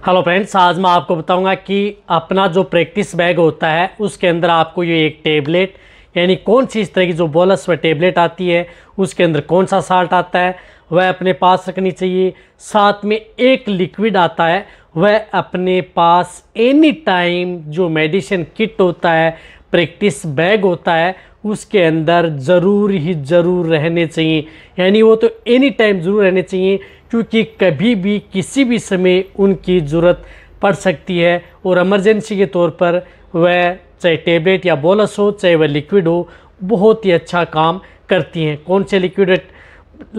Hello friends, आज मैं आपको बताऊंगा कि अपना जो प्रैक्टिस बैग होता है उसके अंदर आपको ये एक टेबलेट यानी कौन सी इस तरह की जो बोलस व टेबलेट आती है उसके अंदर कौन सा साल्ट आता है वह अपने पास रखनी चाहिए। साथ में एक लिक्विड आता है वह अपने पास एनी टाइम जो मेडिसिन किट होता है, प्रैक्टिस बैग होता है उसके अंदर ज़रूर ही ज़रूर रहने चाहिए। यानी वो तो एनी टाइम ज़रूर रहने चाहिए क्योंकि कभी भी किसी भी समय उनकी ज़रूरत पड़ सकती है और इमरजेंसी के तौर पर वह चाहे टेबलेट या बोलस हो चाहे वह लिक्विड हो बहुत ही अच्छा काम करती हैं। कौन से लिक्विड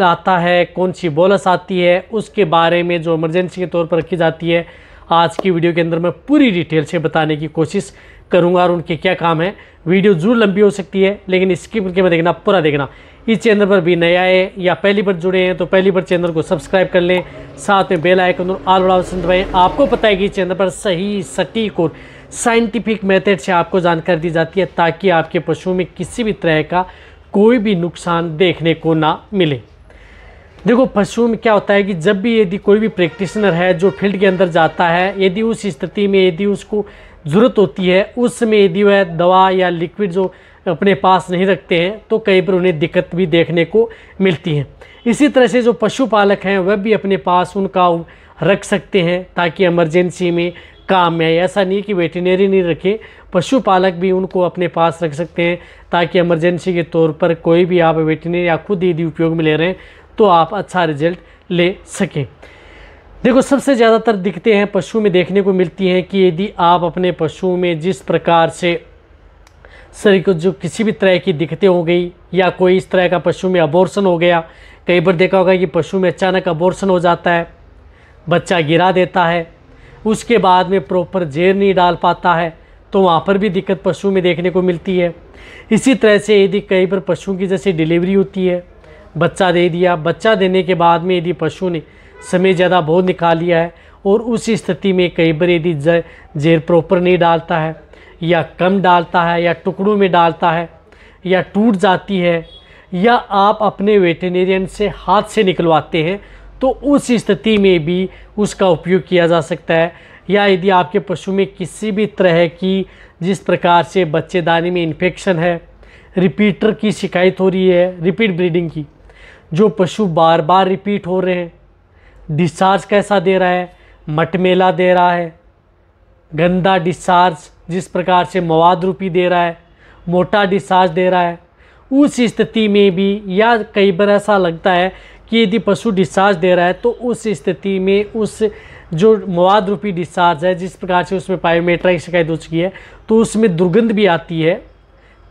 आता है, कौन सी बोलस आती है, उसके बारे में जो इमरजेंसी के तौर पर रखी जाती है आज की वीडियो के अंदर मैं पूरी डिटेल से बताने की कोशिश करूंगा और उनके क्या काम है। वीडियो जरूर लंबी हो सकती है लेकिन स्किप करके मैं देखना, पूरा देखना। इस चैनल पर भी नया है या पहली बार जुड़े हैं तो पहली बार चैनल को सब्सक्राइब कर लें, साथ में बेल आइकन और ऑल ऑप्शन दबाएं। आपको पता है कि चैनल पर सही, सटीक और साइंटिफिक मेथड से आपको जानकारी दी जाती है ताकि आपके पशुओं में किसी भी तरह का कोई भी नुकसान देखने को ना मिले। देखो, पशुओं में क्या होता है कि जब भी यदि कोई भी प्रैक्टिशनर है जो फील्ड के अंदर जाता है, यदि उस स्थिति में यदि उसको ज़रूरत होती है उस समय यदि वह दवा या लिक्विड जो अपने पास नहीं रखते हैं तो कई बार उन्हें दिक्कत भी देखने को मिलती है। इसी तरह से जो पशुपालक हैं वह भी अपने पास उनका रख सकते हैं ताकि इमरजेंसी में काम में आए। ऐसा नहीं कि वेटरनरी नहीं रखे, पशुपालक भी उनको अपने पास रख सकते हैं ताकि इमरजेंसी के तौर पर कोई भी आप वेटरनरी या खुद यदि उपयोग में ले रहे हैं तो आप अच्छा रिजल्ट ले सकें। देखो, सबसे ज़्यादातर दिक्कतें हैं पशु में देखने को मिलती हैं कि यदि आप अपने पशुओं में जिस प्रकार से शरीर को जो किसी भी तरह की दिक्कतें हो गई या कोई इस तरह का पशु में अबॉर्शन हो गया, कई बार देखा होगा कि पशु में अचानक अबॉर्शन हो जाता है, बच्चा गिरा देता है, उसके बाद में प्रॉपर जेर नहीं डाल पाता है तो वहाँ पर भी दिक्कत पशु में देखने को मिलती है। इसी तरह से यदि कई बार पशुओं की जैसे डिलीवरी होती है, बच्चा दे दिया, बच्चा देने के बाद में यदि पशु ने समय ज़्यादा बहुत निकाल लिया है और उस स्थिति में कई बार यदि जेर प्रॉपर नहीं डालता है या कम डालता है या टुकड़ों में डालता है या टूट जाती है या आप अपने वेटरनेरियन से हाथ से निकलवाते हैं तो उस स्थिति में भी उसका उपयोग किया जा सकता है। या यदि आपके पशु में किसी भी तरह की जिस प्रकार से बच्चेदानी में इन्फेक्शन है, रिपीटर की शिकायत हो रही है, रिपीट ब्रीडिंग की, जो पशु बार बार रिपीट हो रहे हैं, डिस्चार्ज कैसा दे रहा है, मटमेला दे रहा है, गंदा डिस्चार्ज जिस प्रकार से मवाद रूपी दे रहा है, मोटा डिस्चार्ज दे रहा है, उस स्थिति में भी या कई बार ऐसा लगता है कि यदि पशु डिस्चार्ज दे रहा है तो उस स्थिति में उस जो मवाद रूपी डिस्चार्ज है जिस प्रकार से उसमें पायोमेट्रा की शिकायत हो चुकी है तो उसमें दुर्गंध भी आती है,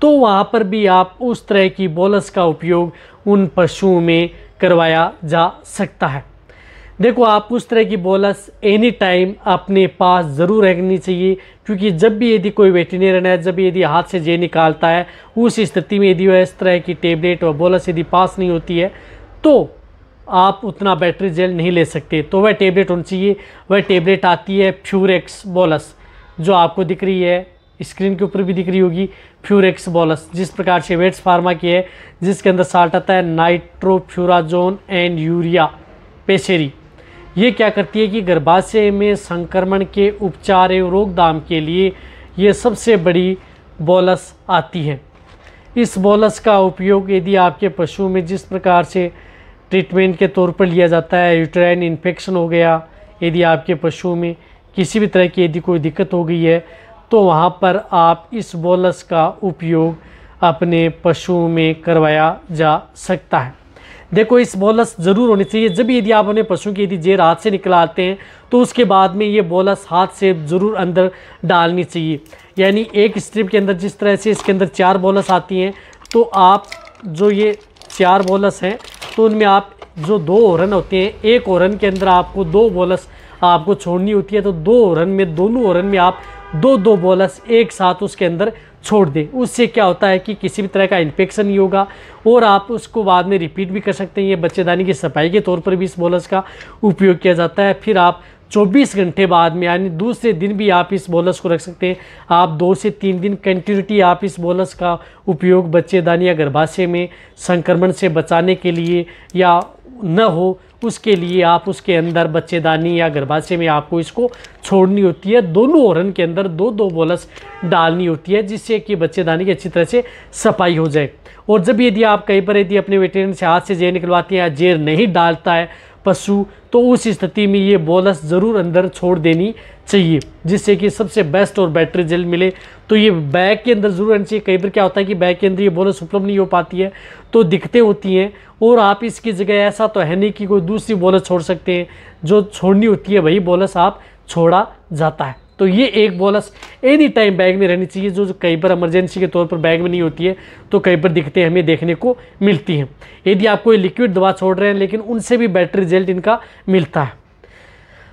तो वहाँ पर भी आप उस तरह की बोलस का उपयोग उन पशुओं में करवाया जा सकता है। देखो, आप उस तरह की बोलस एनी टाइम अपने पास ज़रूर रखनी चाहिए क्योंकि जब भी यदि कोई वेटरनेरियन है, जब भी यदि हाथ से जेर निकालता है उस स्थिति में यदि वह इस तरह की टेबलेट और बोलस यदि पास नहीं होती है तो आप उतना बैटरी जेल नहीं ले सकते। तो वह टेबलेट होनी चाहिए। वह टेबलेट आती है फ्यूरेक्स बोलस, जो आपको दिख रही है, स्क्रीन के ऊपर भी दिख रही होगी, फ्यूरेक्स बोलस जिस प्रकार से वेट्स फार्मा की है, जिसके अंदर साल्ट आता है नाइट्रोफ्यूराजोन एंड यूरिया पेशेरी। ये क्या करती है कि गर्भाशय में संक्रमण के उपचार एवं रोकथाम के लिए ये सबसे बड़ी बोलस आती है। इस बोलस का उपयोग यदि आपके पशु में जिस प्रकार से ट्रीटमेंट के तौर पर लिया जाता है, यूट्राइन इन्फेक्शन हो गया, यदि आपके पशुओं में किसी भी तरह की यदि कोई दिक्कत हो गई है तो वहाँ पर आप इस बोलस का उपयोग अपने पशुओं में करवाया जा सकता है। देखो, इस बोलस ज़रूर होनी चाहिए। जब यदि आप अपने पशु की यदि जेर हाथ से निकलाते हैं तो उसके बाद में ये बोलस हाथ से ज़रूर अंदर डालनी चाहिए। यानी एक स्ट्रिप के अंदर जिस तरह से इसके अंदर 4 बोलस आती हैं तो आप जो ये 4 बोलस हैं तो उनमें आप जो 2 ओरन होते हैं, एक ओरन के अंदर आपको 2 बोलस आपको छोड़नी होती है तो 2 ओरन में, दोनों ओरन में आप 2-2 बोलस एक साथ उसके अंदर छोड़ दें। उससे क्या होता है कि किसी भी तरह का इन्फेक्शन नहीं होगा और आप उसको बाद में रिपीट भी कर सकते हैं। ये बच्चेदानी की सफाई के तौर पर भी इस बोलस का उपयोग किया जाता है। फिर आप 24 घंटे बाद में यानी दूसरे दिन भी आप इस बोलस को रख सकते हैं। आप 2 से 3 दिन कंटिन्यूटी आप इस बोलस का उपयोग बच्चेदानी या गर्भाशय में संक्रमण से बचाने के लिए या न हो उसके लिए आप उसके अंदर बच्चेदानी या गर्भाशय में आपको इसको छोड़नी होती है। दोनों ओरन के अंदर 2-2 बोलस डालनी होती है, जिससे कि बच्चेदानी की अच्छी तरह से सफाई हो जाए। और जब यदि आप कहीं पर यदि अपने वेटरनरी से हाथ से जेर निकलवाते हैं या जेर नहीं डालता है पशु, तो उस स्थिति में ये बोलस ज़रूर अंदर छोड़ देनी चाहिए, जिससे कि सबसे बेस्ट और बेटर रिजल्ट मिले। तो ये बैग के अंदर ज़रूर रहनी चाहिए। कई बार क्या होता है कि बैग के अंदर ये बोलस उपलब्ध नहीं हो पाती है, तो दिक्कतें होती हैं। और आप इसकी जगह ऐसा तो है नहीं कि कोई दूसरी बोलस छोड़ सकते हैं, जो छोड़नी होती है वही बोलस आप छोड़ा जाता है। तो ये एक बोलस एनी टाइम बैग में रहनी चाहिए, जो कई बार इमरजेंसी के तौर पर बैग में नहीं होती है, तो कई बार दिक्कतें हमें देखने को मिलती हैं। यदि आप कोई लिक्विड दवा छोड़ रहे हैं, लेकिन उनसे भी बेटर रिजल्ट इनका मिलता है।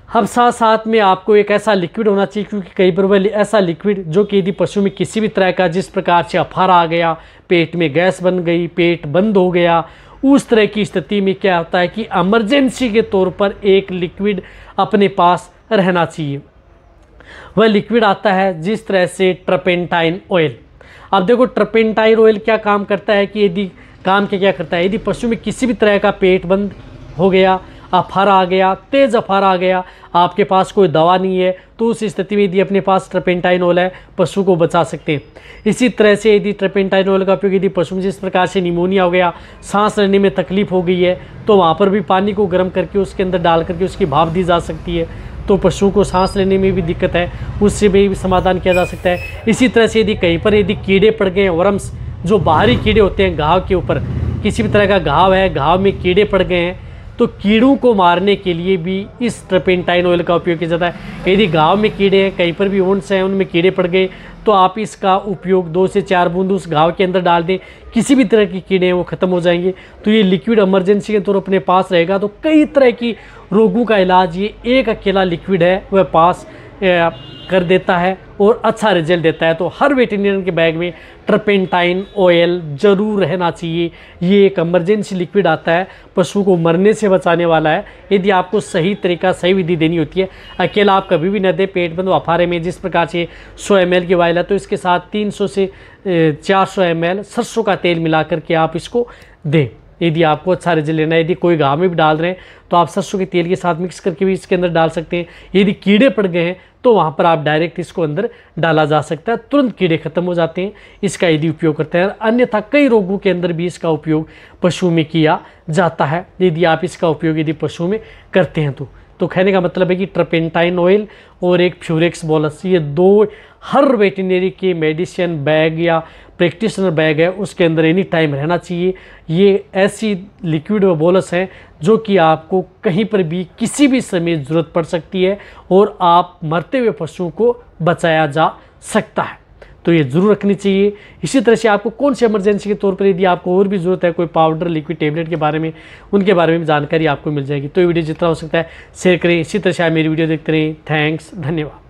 अब साथ साथ में आपको एक ऐसा लिक्विड होना चाहिए, क्योंकि कई बार वह ऐसा लिक्विड जो कि यदि पशु में किसी भी तरह का जिस प्रकार से अफारा आ गया, पेट में गैस बन गई, पेट बंद हो गया, उस तरह की स्थिति में क्या होता है कि इमरजेंसी के तौर पर एक लिक्विड अपने पास रहना चाहिए। वह लिक्विड आता है जिस तरह से ट्रपेंटाइन ऑयल। अब देखो ट्रपेंटाइन ऑयल क्या काम करता है कि यदि काम क्या करता है, यदि पशु में किसी भी तरह का पेट बंद हो गया, अफारा आ गया, तेज़ अफारा आ गया, आपके पास कोई दवा नहीं है, तो उस स्थिति में यदि अपने पास ट्रपेंटाइन ऑयल है, पशु को बचा सकते हैं। इसी तरह से यदि ट्रपेंटाइन ऑयल का उपयोग यदि पशु में जिस प्रकार से निमोनिया हो गया, सांस लेने में तकलीफ हो गई है, तो वहाँ पर भी पानी को गर्म करके उसके अंदर डाल करके उसकी भाप दी जा सकती है, तो पशु को सांस लेने में भी दिक्कत है, उससे भी समाधान किया जा सकता है। इसी तरह से यदि कहीं पर यदि कीड़े पड़ गए, वर्म्स जो बाहरी कीड़े होते हैं घाव के ऊपर, किसी भी तरह का घाव है, घाव में कीड़े पड़ गए हैं, तो कीड़ों को मारने के लिए भी इस ट्रपेंटाइन ऑयल का उपयोग किया जाता है। यदि घाव में कीड़े हैं, कहीं पर भी वुंड्स हैं, उनमें कीड़े पड़ गए, तो आप इसका उपयोग 2 से 4 बूंद उस घाव के अंदर डाल दें, किसी भी तरह के कीड़े हैं वो ख़त्म हो जाएंगे। तो ये लिक्विड इमरजेंसी के तौर अपने पास रहेगा, तो कई तरह की रोगों का इलाज ये एक अकेला लिक्विड है वह पास कर देता है और अच्छा रिजल्ट देता है। तो हर वेटरनरी के बैग में ट्रपेंटाइन ऑयल ज़रूर रहना चाहिए। ये एक इमरजेंसी लिक्विड आता है, पशु को मरने से बचाने वाला है। यदि आपको सही तरीका, सही विधि देनी होती है, अकेला आप कभी भी न दें। पेट बंद अफारे में जिस प्रकार से 100 ml की वायल है, तो इसके साथ 300 से 400 ml सरसों का तेल मिला करके आप इसको दें। यदि आपको अच्छा रिजल्ट लेना है, यदि कोई घाव में भी डाल रहे हैं, तो आप सरसों के तेल के साथ मिक्स करके भी इसके अंदर डाल सकते हैं। यदि कीड़े पड़ गए हैं, तो वहाँ पर आप डायरेक्ट इसको अंदर डाला जा सकता है, तुरंत कीड़े खत्म हो जाते हैं इसका यदि उपयोग करते हैं। अन्यथा कई रोगों के अंदर भी इसका उपयोग पशु में किया जाता है, यदि आप इसका उपयोग यदि पशु में करते हैं तो कहने का मतलब है कि ट्रपेंटाइन ऑयल और एक फ्यूरेक्स बोलस, ये 2 हर वेटरनरी के मेडिसिन बैग या प्रैक्टिशनर बैग है उसके अंदर एनी टाइम रहना चाहिए। ये ऐसी लिक्विड बोलस हैं जो कि आपको कहीं पर भी किसी भी समय ज़रूरत पड़ सकती है और आप मरते हुए पशुओं को बचाया जा सकता है, तो ये ज़रूर रखनी चाहिए। इसी तरह से आपको कौन सी इमरजेंसी के तौर पर यदि आपको और भी ज़रूरत है कोई पाउडर, लिक्विड, टेबलेट के बारे में, उनके बारे में भी जानकारी आपको मिल जाएगी। तो ये वीडियो जितना हो सकता है शेयर करें। इसी तरह से आप मेरी वीडियो देखते रहें। थैंक्स, धन्यवाद।